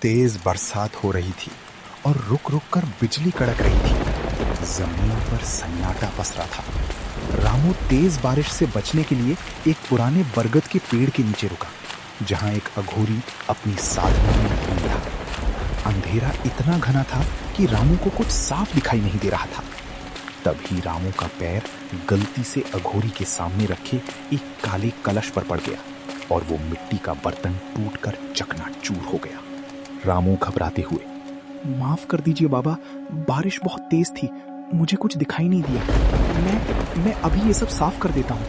तेज बरसात हो रही थी और रुक रुक कर बिजली कड़क रही थी। जमीन पर सन्नाटा पसरा था। रामू तेज बारिश से बचने के लिए एक पुराने बरगद के पेड़ के नीचे रुका, जहां एक अघोरी अपनी साधना में लीन था। अंधेरा इतना घना था कि रामू को कुछ साफ दिखाई नहीं दे रहा था। तभी रामू का पैर गलती से अघोरी के सामने रखे एक काले कलश पर पड़ गया और वो मिट्टी का बर्तन टूटकर चकनाचूर हो गया। रामू घबराते हुए, माफ कर दीजिए बाबा, बारिश बहुत तेज थी, मुझे कुछ दिखाई नहीं दिया। मैं अभी ये सब साफ कर देता हूँ।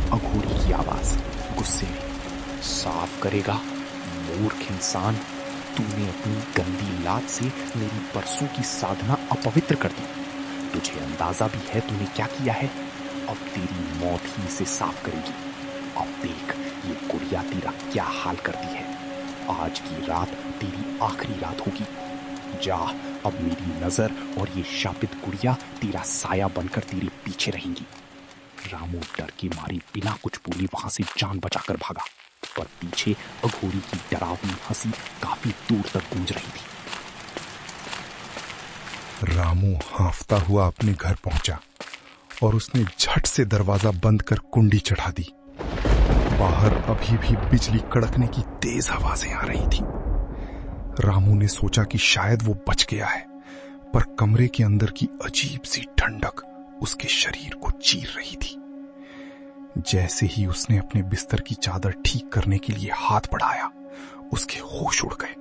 अघोरी की आवाज गुस्से में, साफ करेगा? मूर्ख इंसान, तूने अपनी गंदी लात से मेरी परसों की साधना अपवित्र कर दी। तुझे अंदाजा भी है तूने क्या किया है? अब तेरी मौत ही इसे साफ करेगी। अब देख ये गुड़िया तेरा क्या हाल करती है। आज की रात तेरी आखिरी रात होगी। जा, अब मेरी नजर और ये शापित गुड़िया तेरा साया बनकर तेरे पीछे रहेंगी। रामू डर की मारी बिना कुछ बोले वहां से जान बचाकर भागा, पर पीछे अघोरी की डरावनी हंसी काफी दूर तक गूंज रही थी। रामू हांफता हुआ अपने घर पहुंचा और उसने झट से दरवाजा बंद कर कुंडी चढ़ा दी। बाहर अभी भी बिजली कड़कने की तेज आवाजें आ रही थी। रामू ने सोचा कि शायद वो बच गया है, पर कमरे के अंदर की अजीब सी ठंडक उसके शरीर को चीर रही थी। जैसे ही उसने अपने बिस्तर की चादर ठीक करने के लिए हाथ बढ़ाया, उसके होश उड़ गए।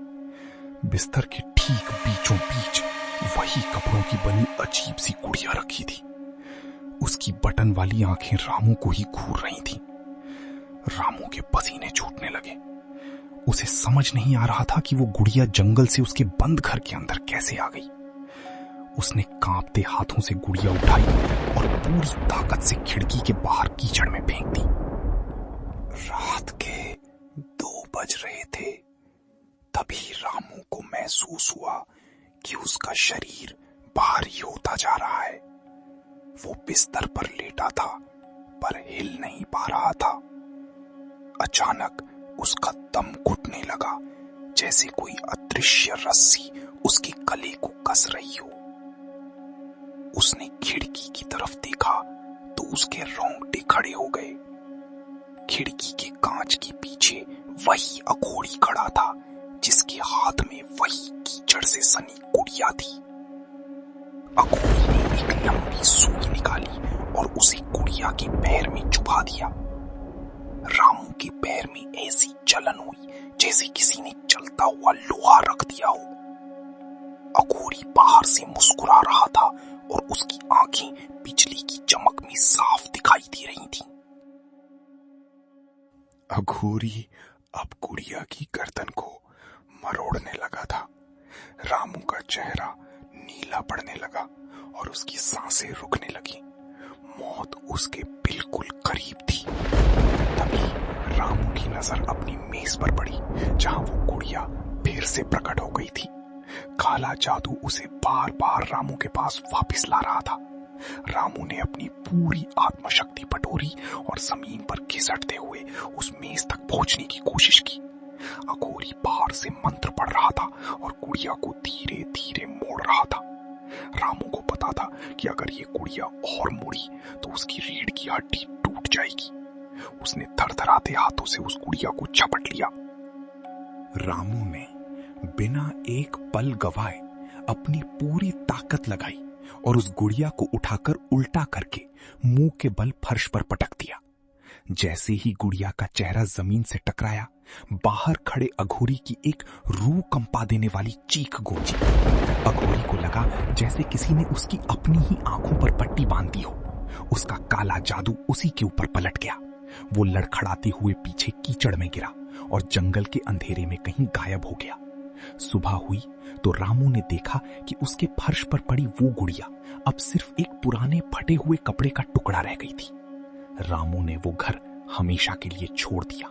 बिस्तर के ठीक बीचों बीच वही कपड़ों की बनी अजीब सी गुड़िया रखी थी। उसकी बटन वाली आंखें रामू को ही घूर रही थीं। रामू के पसीने छूटने लगे। उसे समझ नहीं आ रहा था कि वो गुड़िया जंगल से उसके बंद घर के अंदर कैसे आ गई। उसने कांपते हाथों से गुड़िया उठाई और पूरी ताकत से खिड़की के बाहर कीचड़ में फेंक दी। रात के 2 बज रहे थे। तभी रामू को महसूस हुआ कि उसका शरीर भारी होता जा रहा है। वो बिस्तर पर लेटा था, पर हिल नहीं पा रहा था। अचानक उसका दम घुटने लगा, जैसे कोई अदृश्य रस्सी उसके गले को कस रही हो। उसने खिड़की की तरफ देखा तो उसके रोंगटे खड़े हो गए। खिड़की के कांच के पीछे वही अघोरी खड़ा था, जिसके हाथ में वही कीचड़ से सनी गुड़िया थी। अघोरी ने एक लंबी सुई निकाली और उसे गुड़िया के पैर में चुभा दिया। रामू के पैर में ऐसी जलन हुई जैसे किसी ने जलता हुआ लोहा रख दिया हो। अघोरी बाहर से मुस्कुरा रहा था और उसकी आंखें बिजली की चमक में साफ दिखाई दे रही थीं। अघोरी अब गुड़िया की गर्दन को मरोड़ने लगा था। रामू का चेहरा नीला पड़ने लगा और उसकी सांसें रुकने लगी। मौत उसके बिल्कुल करीब थी। तभी रामू की नजर अपनी मेज पर पड़ी, जहां वो गुड़िया फिर से प्रकट हो गई थी। काला जादू उसे बार बार रामू के पास वापस ला रहा था। रामू ने अपनी पूरी आत्मशक्ति बटोरी और जमीन पर घिसटते हुए उस मेज तक पहुंचने की कोशिश की। अघोरी बाहर से मंत्र पढ़ रहा था और गुड़िया को धीरे धीरे मोड़ रहा था। रामू को पता था कि अगर ये गुड़िया और मुड़ी तो उसकी रीढ़ की हड्डी टूट जाएगी। उसने थरथराते हाथों से उस गुड़िया को झपट लिया। रामू ने बिना एक पल गवाए अपनी पूरी ताकत लगाई और उस गुड़िया को उठाकर उल्टा करके मुंह के बल फर्श पर पटक दिया। जैसे ही गुड़िया का चेहरा जमीन से टकराया, बाहर खड़े अघोरी की एक रूह कंपा देने वाली चीख गूंजी। अघोरी को लगा जैसे किसी ने उसकी अपनी ही आंखों पर पट्टी बांध दी हो। उसका काला जादू उसी के ऊपर पलट गया। वो लड़खड़ाते हुए पीछे कीचड़ में गिरा और जंगल के अंधेरे में कहीं गायब हो गया। सुबह हुई तो रामू ने देखा कि उसके फर्श पर पड़ी वो गुड़िया अब सिर्फ एक पुराने फटे हुए कपड़े का टुकड़ा रह गई थी। रामू ने वो घर हमेशा के लिए छोड़ दिया।